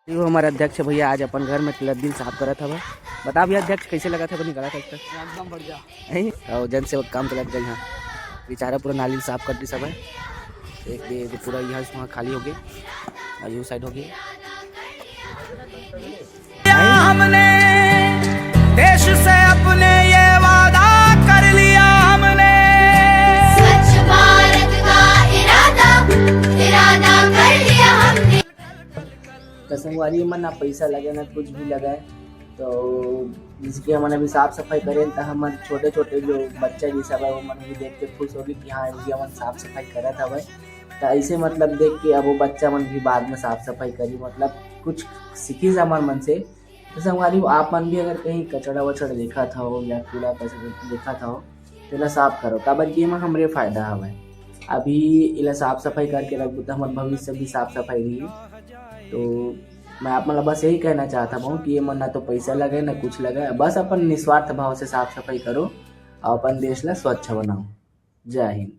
ये हमारे अध्यक्ष भैया आज अपन घर में दिन साफ करा था। बता भैया अध्यक्ष कैसे लगा था, निकला था एकदम बढ़िया। और जन सेवक काम तो लग गई। यहाँ बेचारा पूरा नाली साफ कर दी सब है। एक दे पूरा यहाँ वहाँ खाली हो गया और यू साइड हो गया। हमने देश से अपने ये वादा कर लिया, हमने स्वच्छ भारत का इरादा कर लिया हमने। तो संगवारी मन ना पैसा लगे ना कुछ भी लगाए, तो जिसकी हमने भी साफ सफाई करें तो हम छोटे छोटे जो बच्चा भी सब है वो मन भी देख के खुश होगी कि हाँ इनकी हम साफ सफाई करा था भाई। तो ऐसे मतलब देख के अब वो बच्चा मन भी बाद में साफ सफाई करी, मतलब कुछ सीखी हमारे मन से। तो संगवारी आप मन भी अगर कहीं कचड़ा वचड़ा देखा था हो या कूड़ा कचड़ा देखा था हो तो इला साफ करो, काबर कि एमा हमरे फायदा हवे। अभी इला साफ सफाई करके रखबो तो हमारे भविष्य भी साफ सफाई रही। तो मैं आप मतलब बस यही कहना चाहता हूँ कि ये मन ना तो पैसा लगे ना कुछ लगे, बस अपन निस्वार्थ भाव से साफ सफाई करो और अपन देश ला स्वच्छ बनाओ। जय हिंद।